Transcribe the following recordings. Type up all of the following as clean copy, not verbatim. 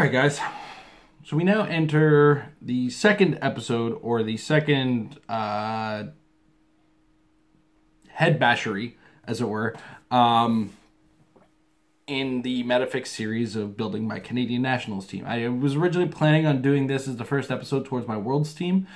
Alright guys, so we now enter the second episode, or the second head bashery, as it were, in the Metafix series of building my Canadian Nationals team. I was originally planning on doing this as the first episode towards my Worlds team.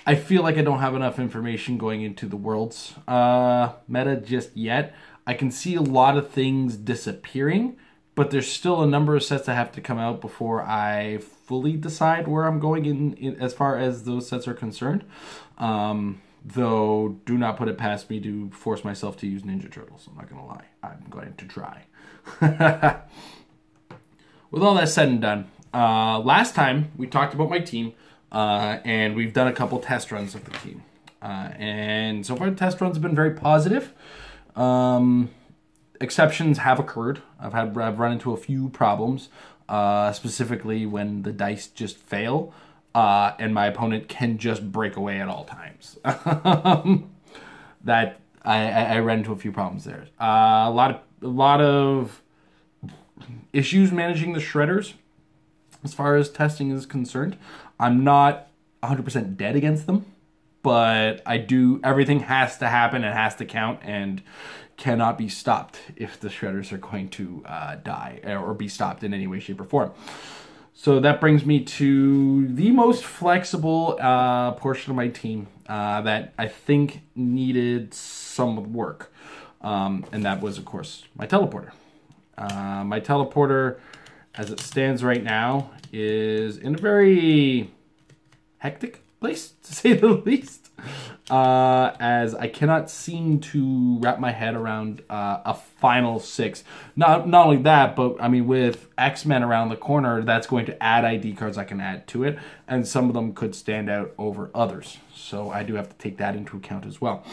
I feel like I don't have enough information going into the Worlds meta just yet. I can see a lot of things disappearing, but there's still a number of sets that have to come out before I fully decide where I'm going in as far as those sets are concerned. Though, do not put it past me to force myself to use Ninja Turtles. I'm not going to lie. I'm going to try. With all that said and done, last time we talked about my team, and we've done a couple test runs of the team. And so far the test runs have been very positive. Exceptions have occurred. I've run into a few problems, specifically when the dice just fail, and my opponent can just break away at all times. That I ran into a few problems there. A lot of issues managing the shredders as far as testing is concerned. I'm not 100% dead against them, but everything has to happen and has to count and cannot be stopped if the shredders are going to die or be stopped in any way, shape, or form. So that brings me to the most flexible portion of my team that I think needed some work. And that was, of course, my teleporter. My teleporter, as it stands right now, is in a very hectic place, to say the least. As I cannot seem to wrap my head around a final 6. Not only that, but I mean, with X-Men around the corner, that's going to add ID cards I can add to it, and some of them could stand out over others. So I do have to take that into account as well.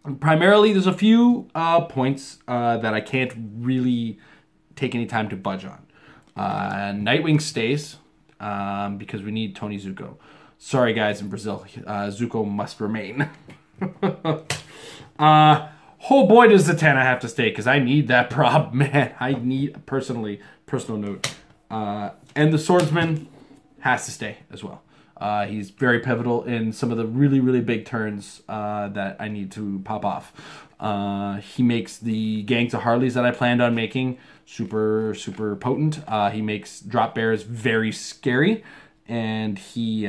And primarily, there's a few points that I can't really take any time to budge on. Nightwing stays because we need Tony Zuko. Sorry, guys, in Brazil, Zuko must remain. Oh boy, does Zatanna have to stay, because I need that prop, man. I need, personal note. And the Swordsman has to stay as well. He's very pivotal in some of the really, really big turns that I need to pop off. He makes the gangs of Harleys that I planned on making super, super potent. He makes drop bears very scary, and he's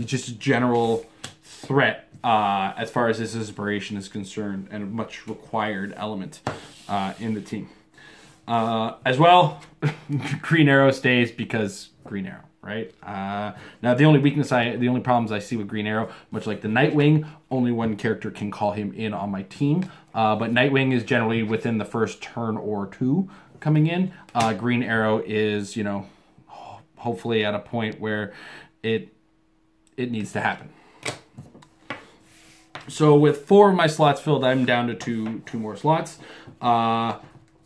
just a general threat as far as his inspiration is concerned, and a much required element in the team. As well, Green Arrow stays because Green Arrow, right? Now the only problems I see with Green Arrow, much like the Nightwing, only one character can call him in on my team. But Nightwing is generally within the first turn or two coming in. Green Arrow is, you know, hopefully at a point where it needs to happen. So with 4 of my slots filled, I'm down to two more slots.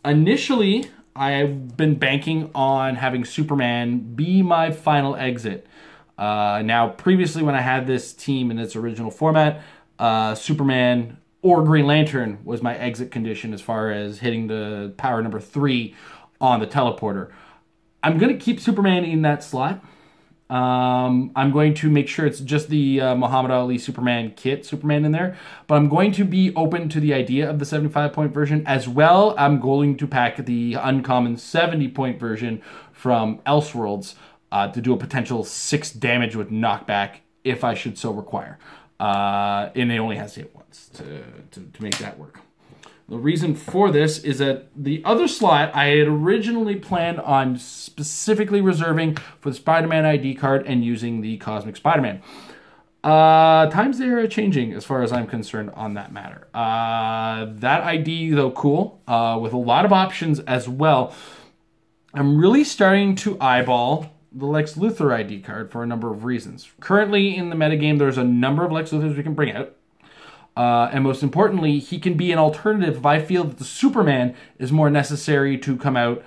Initially, I've been banking on having Superman be my final exit. Now, previously when I had this team in its original format, Superman or Green Lantern was my exit condition as far as hitting the power number 3 on the teleporter. I'm going to keep Superman in that slot. I'm going to make sure it's just the Muhammad Ali Superman kit Superman in there, but I'm going to be open to the idea of the 75-point version as well. I'm going to pack the uncommon 70-point version from Elseworlds to do a potential 6 damage with knockback if I should so require. And it only has to hit once to make that work. The reason for this is that the other slot I had originally planned on specifically reserving for the Spider-Man ID card and using the Cosmic Spider-Man. Times they are changing as far as I'm concerned on that matter. That ID, though cool, with a lot of options as well, I'm really starting to eyeball the Lex Luthor ID card for a number of reasons. Currently in the metagame, there's a number of Lex Luthors we can bring out. And most importantly, he can be an alternative if I feel that the Superman is more necessary to come out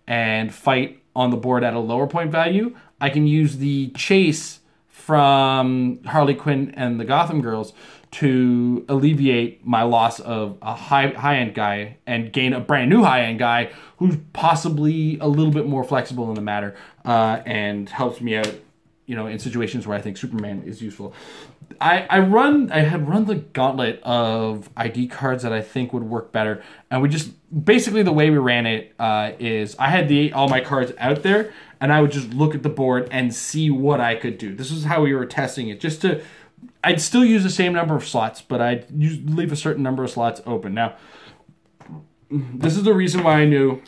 and fight on the board at a lower point value. I can use the Chase from Harley Quinn and the Gotham Girls to alleviate my loss of a high-end guy and gain a brand new high-end guy who's possibly a little bit more flexible in the matter and helps me out, you know, in situations where I think Superman is useful. I had run the gauntlet of ID cards that I think would work better, and we just basically the way we ran it is I had all my cards out there, and I would just look at the board and see what I could do. This is how we were testing it, I'd still use the same number of slots, but I'd leave a certain number of slots open. Now, this is the reason why I knew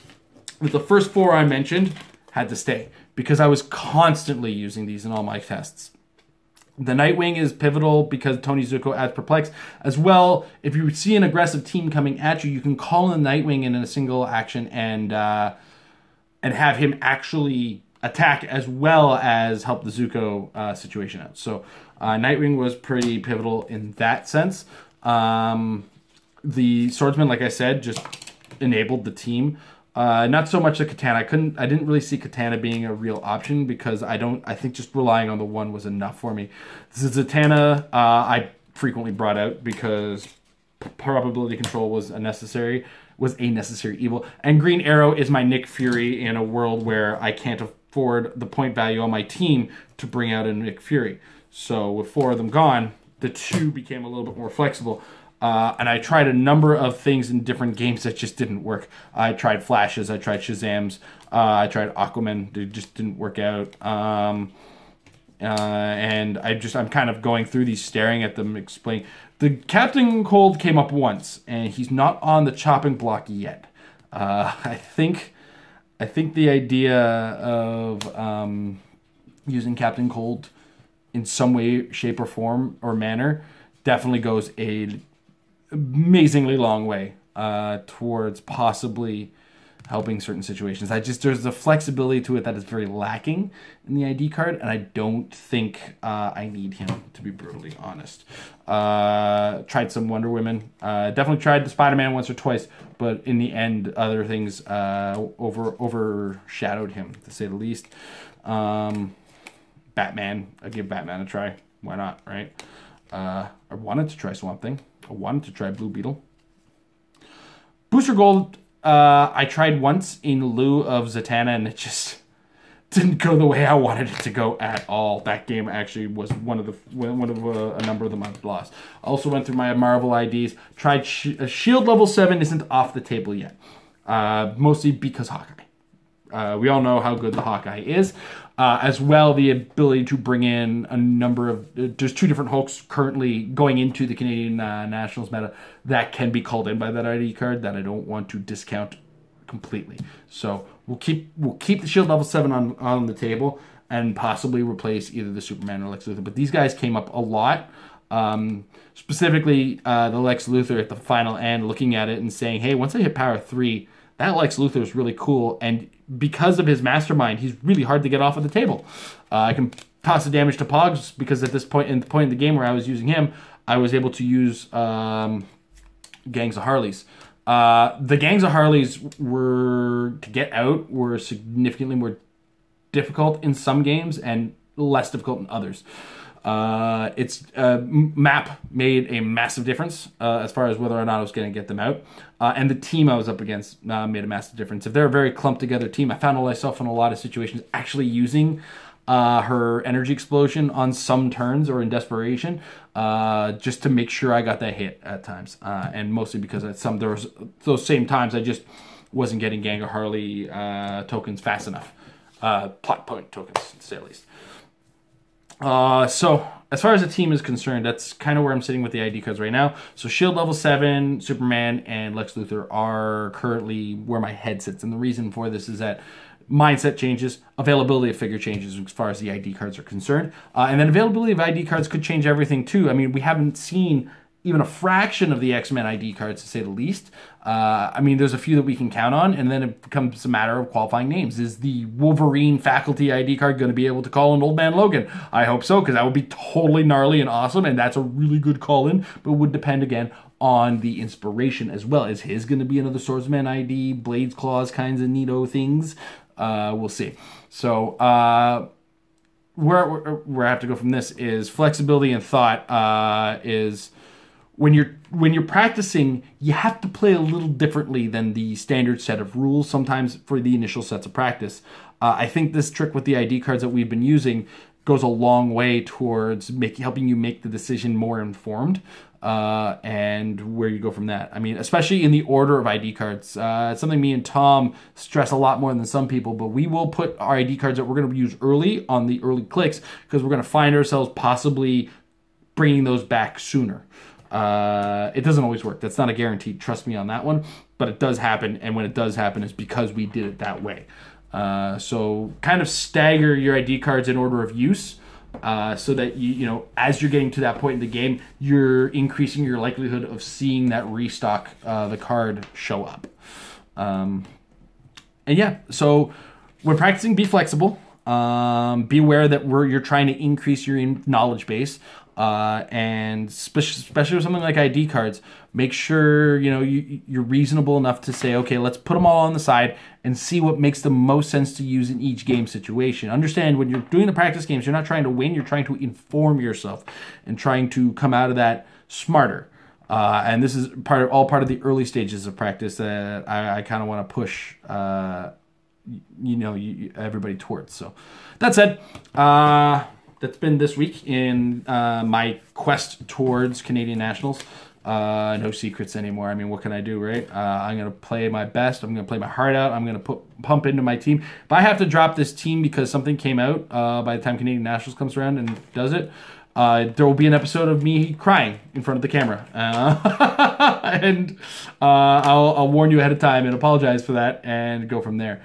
that the first 4 I mentioned had to stay, because I was constantly using these in all my tests. The Nightwing is pivotal because Tony Zuko adds Perplex. As well, if you see an aggressive team coming at you, you can call in Nightwing in a single action and have him actually attack as well as help the Zuko situation out. So Nightwing was pretty pivotal in that sense. The Swordsman, like I said, just enabled the team. Not so much the Katana. I didn't really see Katana being a real option because I think just relying on the one was enough for me. Zatanna, I frequently brought out because probability control was a necessary evil. And Green Arrow is my Nick Fury in a world where I can't afford the point value on my team to bring out a Nick Fury. So with 4 of them gone, the 2 became a little bit more flexible. And I tried a number of things in different games that just didn't work. I tried Flashes, I tried Shazams, I tried Aquaman. They just didn't work out. And I'm kind of going through these, staring at them, explaining. The Captain Cold came up once, and he's not on the chopping block yet. I think the idea of using Captain Cold in some way, shape, or form or manner definitely goes a amazingly long way towards possibly helping certain situations. There's a flexibility to it that is very lacking in the ID card, and I don't think I need him, to be brutally honest. Tried some Wonder Women. Definitely tried the Spider-Man once or twice, but in the end, other things overshadowed him, to say the least. Batman. I'd give Batman a try. Why not, right? I wanted to try Swamp Thing. I wanted to try Blue Beetle. Booster Gold, I tried once in lieu of Zatanna, and it just didn't go the way I wanted it to go at all. That game actually was one of a number of them I've lost. I also went through my Marvel IDs. Tried Shield level 7 isn't off the table yet, mostly because Hawkeye. We all know how good the Hawkeye is. As well, the ability to bring in a number of... There's 2 different Hulks currently going into the Canadian Nationals meta that can be called in by that ID card that I don't want to discount completely. So we'll keep the Shield level 7 on the table and possibly replace either the Superman or Lex Luthor. But these guys came up a lot. Specifically, the Lex Luthor at the final end, looking at it and saying, hey, once I hit power 3, that Lex Luthor is really cool, and because of his mastermind, he's really hard to get off of the table. I can toss the damage to Pogs because at this point in the game where I was using him, I was able to use Gangs of Harleys. The Gangs of Harleys to get out were significantly more difficult in some games and less difficult in others. Map made a massive difference as far as whether or not I was going to get them out. And the team I was up against made a massive difference. If they're a very clumped together team, I found myself in a lot of situations actually using her energy explosion on some turns or in desperation just to make sure I got that hit at times. And mostly because there was those same times I just wasn't getting Gang of Harley tokens fast enough. Plot point tokens, to say the least. So as far as the team is concerned, that's kind of where I'm sitting with the ID cards right now. So Shield level 7, Superman, and Lex Luthor are currently where my head sits. And the reason for this is that mindset changes, availability of figure changes as far as the ID cards are concerned. And then availability of ID cards could change everything too. I mean, we haven't seen even a fraction of the X-Men ID cards, to say the least. I mean, there's a few that we can count on, and then it becomes a matter of qualifying names. Is the Wolverine faculty ID card going to be able to call in Old Man Logan? I hope so, because that would be totally gnarly and awesome, and that's a really good call-in, but would depend, again, on the inspiration as well. Is his going to be another Swordsman ID, Blades, Claws, kinds of neato things? We'll see. So, where I have to go from this is flexibility and thought is when you're practicing, you have to play a little differently than the standard set of rules sometimes for the initial sets of practice. I think this trick with the ID cards that we've been using goes a long way towards helping you make the decision more informed, and where you go from that. I mean, especially in the order of ID cards. It's something me and Tom stress a lot more than some people, but we will put our ID cards that we're going to use early on the early clicks because we're going to find ourselves possibly bringing those back sooner. It doesn't always work. That's not a guarantee. Trust me on that one, but it does happen, and when it does happen, it's because we did it that way. So kind of stagger your ID cards in order of use, so that you know, as you're getting to that point in the game, you're increasing your likelihood of seeing that restock the card show up. And yeah, so when practicing, be flexible. Be aware that you're trying to increase your knowledge base. And especially with something like ID cards, make sure you're reasonable enough to say, okay, let's put them all on the side and see what makes the most sense to use in each game situation. Understand, when you're doing the practice games, you're not trying to win, you're trying to inform yourself and trying to come out of that smarter. And this is all part of the early stages of practice that I kind of want to push everybody towards. So that said, that's been this week in my quest towards Canadian Nationals. No secrets anymore. I mean, what can I do, right? I'm going to play my best. I'm going to play my heart out. I'm going to pump into my team. If I have to drop this team because something came out by the time Canadian Nationals comes around and does it, there will be an episode of me crying in front of the camera. And I'll warn you ahead of time and apologize for that and go from there.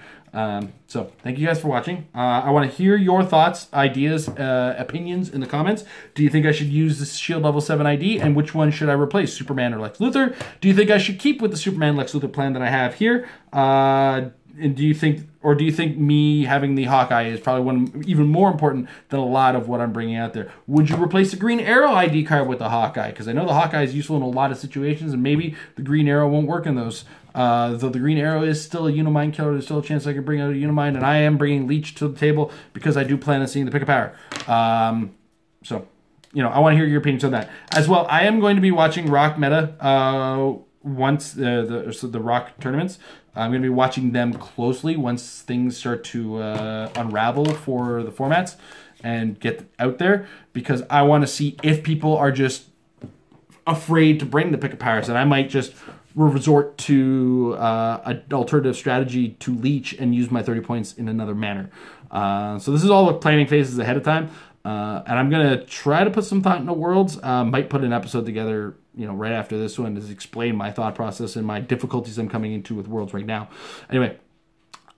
So thank you guys for watching. I want to hear your thoughts, ideas, opinions in the comments. Do you think I should use this Shield Level 7 ID, and which one should I replace, Superman or Lex Luthor? Do you think I should keep with the Superman Lex Luthor plan that I have here? And do you think me having the Hawkeye is probably even more important than a lot of what I'm bringing out there? Would you replace the Green Arrow ID card with the Hawkeye? Because I know the Hawkeye is useful in a lot of situations, and maybe the Green Arrow won't work in those. Though the Green Arrow is still a Unimind killer, there's still a chance I could bring out a Unimind, and I am bringing Leech to the table because I do plan on seeing the Pick of Power. So, I want to hear your opinions on that. As well, I am going to be watching Rock Meta once the Rock tournaments. I'm going to be watching them closely once things start to unravel for the formats and get out there, because I want to see if people are just afraid to bring the Pick of Powers, and I might just resort to an alternative strategy to Leech and use my 30 points in another manner. So this is all the planning phases ahead of time, and I'm going to try to put some thought into Worlds. Might put an episode together right after this one to explain my thought process and my difficulties I'm coming into with Worlds right now. Anyway,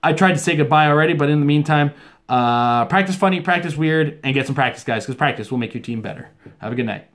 I tried to say goodbye already, but in the meantime, practice funny, practice weird, and get some practice, guys, because practice will make your team better. Have a good night.